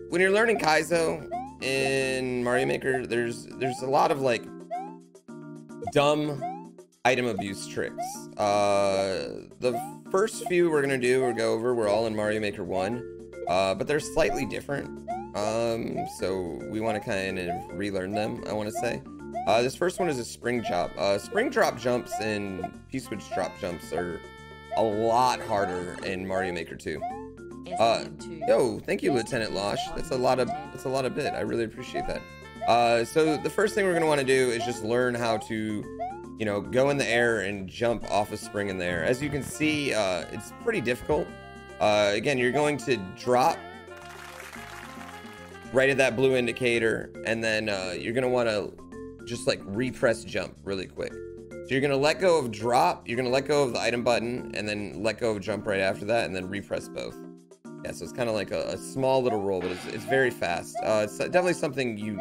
when you're learning Kaizo in Mario Maker, there's a lot of like dumb item abuse tricks. The first few we're gonna go over, we're all in Mario Maker 1, but they're slightly different. So we want to kind of relearn them, I want to say. This first one is a spring drop. Spring drop jumps and P-switch drop jumps are a lot harder in Mario Maker 2. Yo, thank you, Lieutenant Losh. That's a lot of bit. I really appreciate that. So the first thing we're gonna want to do is just learn how to, you know, go in the air and jump off a spring in the air. As you can see, it's pretty difficult. Again, you're going to drop right at that blue indicator, and then you're gonna want to just like repress jump really quick. So you're gonna let go of drop, you're gonna let go of the item button, and then let go of jump right after that, and then repress both. Yeah, so it's kind of like a small little roll, but it's very fast. It's definitely something you're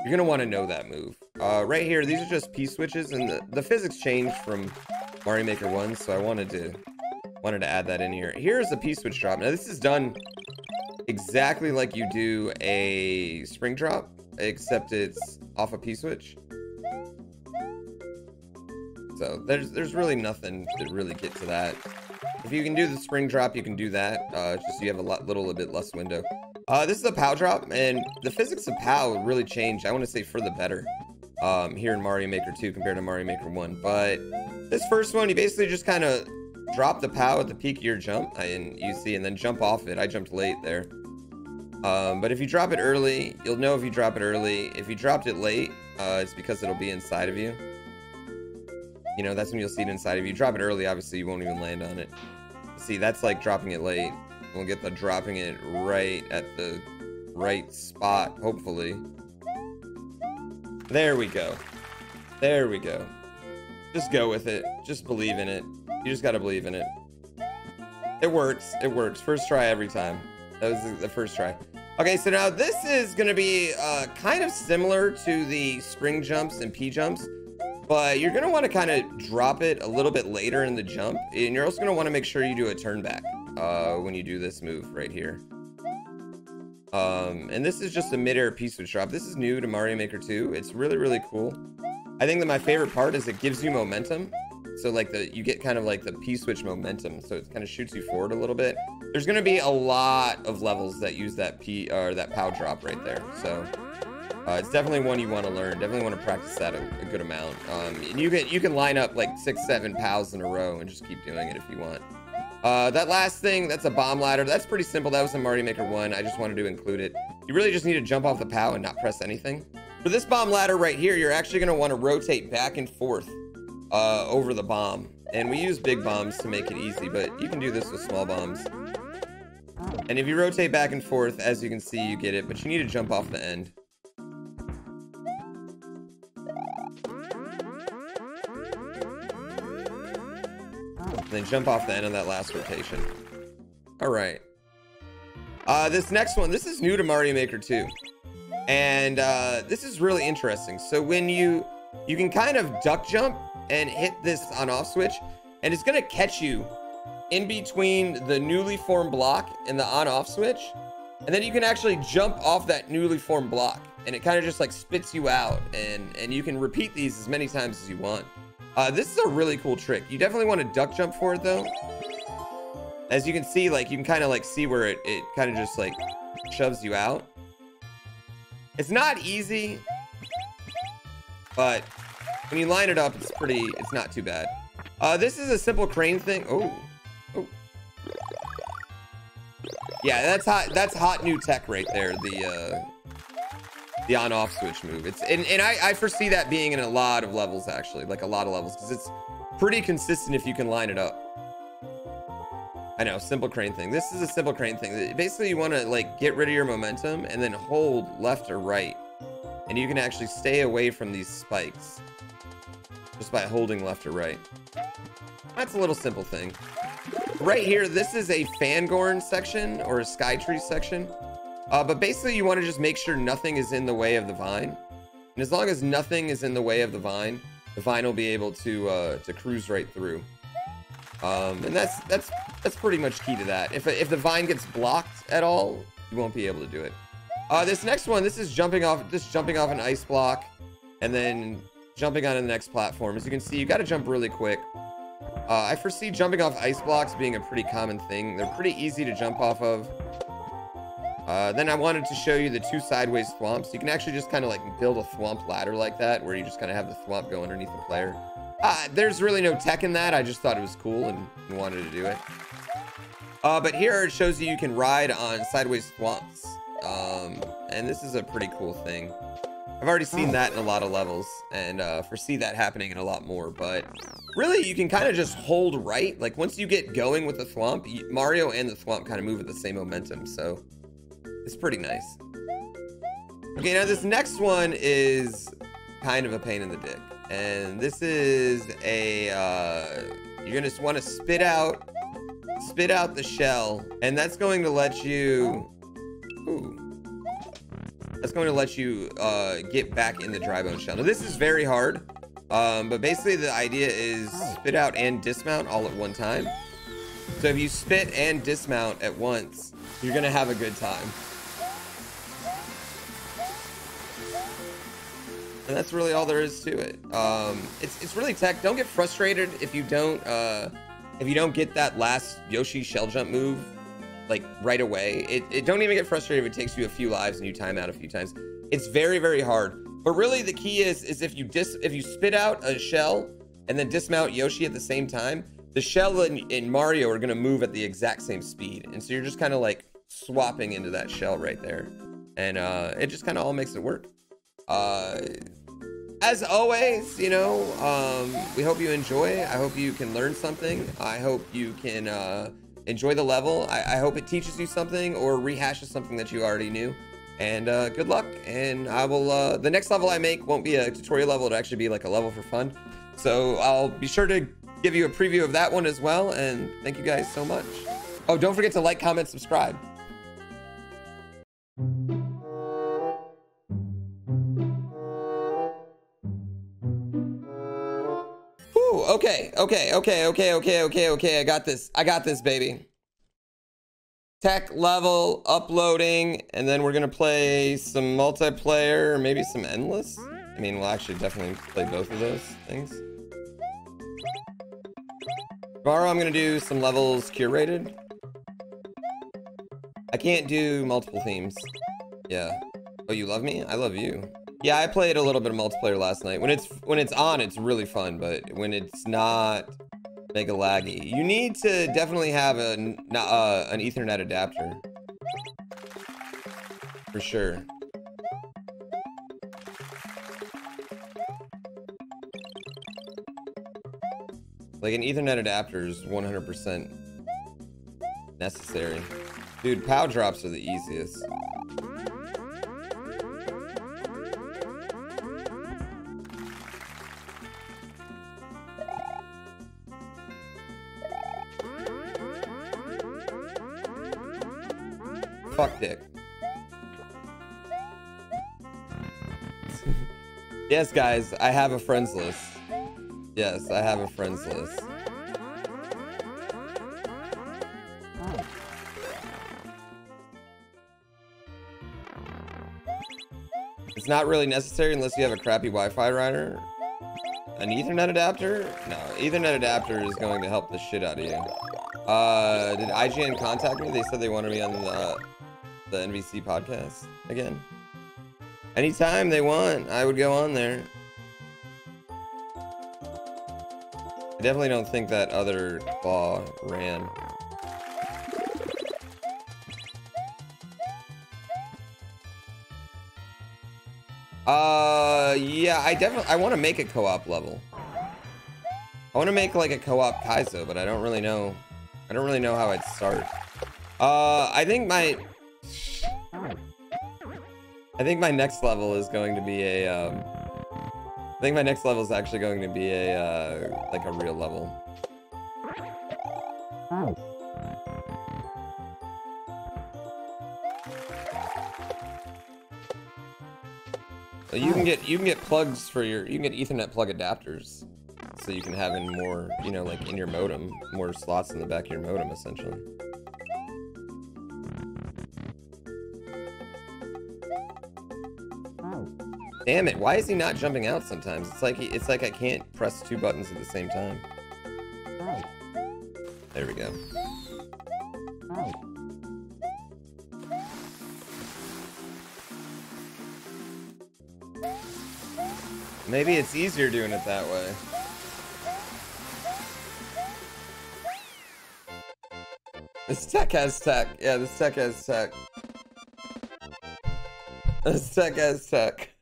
gonna want to know that move. Right here, these are just P switches, and the physics changed from Mario Maker 1, so I wanted to add that in here. Here's a P switch drop. Now this is done exactly like you do a spring drop, except it's off a P switch. So there's really nothing to really get to that. If you can do the spring drop, you can do that. Just so you have a bit less window. This is a Pow Drop, and the physics of Pow really changed, I want to say, for the better here in Mario Maker 2 compared to Mario Maker 1. But this first one, you basically just kind of drop the Pow at the peak of your jump, and you see, and then jump off it. I jumped late there. But if you drop it early, you'll know if you drop it early. If you dropped it late, it's because it'll be inside of you. You know, that's when you'll see it inside of you. Drop it early, obviously, you won't even land on it. See, that's like dropping it late. We'll get the dropping it right at the right spot, hopefully. There we go. There we go. Just go with it. Just believe in it. You just gotta believe in it. It works. It works. First try every time. That was the first try. Okay, so now this is gonna be kind of similar to the spring jumps and P jumps, but you're gonna want to kind of drop it a little bit later in the jump, and you're also gonna want to make sure you do a turn back when you do this move right here. And this is just a mid-air P-switch drop. This is new to Mario Maker 2. It's really, really cool. I think that my favorite part is it gives you momentum. So like you get kind of like the P-switch momentum, so it kind of shoots you forward a little bit. There's gonna be a lot of levels that use that that Pow Drop right there. So it's definitely one you want to learn. Definitely want to practice that a good amount. And you can line up like 6-7 Pows in a row and just keep doing it if you want. That last thing, that's a bomb ladder. That's pretty simple. That was in Mario Maker 1. I just wanted to include it. You really just need to jump off the Pow and not press anything. For this bomb ladder right here, you're actually going to want to rotate back and forth over the bomb. And we use big bombs to make it easy, but you can do this with small bombs. And if you rotate back and forth, as you can see, you get it, but you need to jump off the end. And then jump off the end of that last rotation. All right. This next one, this is new to Mario Maker 2. And this is really interesting. So when you can kind of duck jump and hit this on off switch, and it's gonna catch you in between the newly formed block and the on off switch. And then you can actually jump off that newly formed block, and it kind of just like spits you out, and you can repeat these as many times as you want. This is a really cool trick. You definitely want to duck jump for it though. As you can see, like you can kind of like see where it kind of just like shoves you out. It's not easy, but when you line it up, it's not too bad. This is a simple crane thing. Oh. Yeah, that's hot new tech right there. The on-off switch move. And I foresee that being in a lot of levels, actually, like a lot of levels, because it's pretty consistent if you can line it up. I know, simple crane thing. This is a simple crane thing. Basically, you want to like get rid of your momentum and then hold left or right, and you can actually stay away from these spikes just by holding left or right. That's a little simple thing. Right here, this is a Fangorn section or a Skytree section. But basically, you want to just make sure nothing is in the way of the vine. And as long as nothing is in the way of the vine will be able to cruise right through. And that's pretty much key to that. If the vine gets blocked at all, you won't be able to do it. This next one, this is jumping off an ice block and then jumping onto the next platform. As you can see, you got to jump really quick. I foresee jumping off ice blocks being a pretty common thing. They're pretty easy to jump off of. Then I wanted to show you the 2 sideways thwomps. You can actually just kind of like build a thwomp ladder like that, where you just kind of have the thwomp go underneath the player. There's really no tech in that. I just thought it was cool and wanted to do it. But here it shows you can ride on sideways thwomps. And this is a pretty cool thing. I've already seen that in a lot of levels, and foresee that happening in a lot more. But really, you can kind of just hold right. Like once you get going with the thwomp, Mario and the thwomp kind of move at the same momentum. So it's pretty nice. Okay, now this next one is kind of a pain in the dick. And this is a, you're gonna want to spit out the shell, and that's going to let you, that's going to let you get back in the dry bone shell. Now this is very hard, but basically the idea is spit out and dismount all at one time. So if you spit and dismount at once, you're gonna have a good time. And that's really all there is to it. It's really tech. Don't get frustrated if you don't get that last Yoshi shell jump move like right away. It don't even get frustrated if it takes you a few lives and you time out a few times. It's very, very hard. But really the key is if you spit out a shell and then dismount Yoshi at the same time, the shell in Mario are gonna move at the exact same speed. And so you're just kind of like swapping into that shell right there. And it just kind of all makes it work. As always, you know, we hope you enjoy. I hope you can learn something. I hope you can enjoy the level. I hope it teaches you something or rehashes something that you already knew. And good luck. And I will, the next level I make won't be a tutorial level. It'll actually be like a level for fun. So I'll be sure to give you a preview of that one as well. And thank you guys so much. Oh, don't forget to like, comment, subscribe. Okay. I got this, baby. Tech level uploading, and then we're gonna play some multiplayer, or maybe some endless. I mean, we'll actually definitely play both of those things. Tomorrow I'm gonna do some levels curated. I can't do multiple themes. Yeah. Oh, you love me? I love you. Yeah, I played a little bit of multiplayer last night. When it's on, it's really fun, but when it's not, mega laggy. You need to definitely have an Ethernet adapter. For sure. Like an Ethernet adapter is 100% necessary. Dude, Pow Drops are the easiest. Fuck dick. Yes, guys, I have a friends list. Yes, I have a friends list. It's not really necessary unless you have a crappy Wi-Fi router. An Ethernet adapter? No, Ethernet adapter is going to help the shit out of you. Did IGN contact me? They said they wanted me on the NVC podcast again. Anytime they want, I would go on there. I definitely don't think that other claw ran. Yeah, I want to make a co-op level. I want to make like a co-op Kaizo, but I don't really know how I'd start. I think my next level is going to be a I think my next level is actually going to be a like a real level. So you can get plugs for you can get Ethernet plug adapters, so you can have in more, you know, like in your modem, more slots in the back of your modem essentially. Damn it, why is he not jumping out sometimes? It's like I can't press 2 buttons at the same time. There we go. Maybe it's easier doing it that way. This tech has tech. Yeah, this tech has tech. This tech has tech.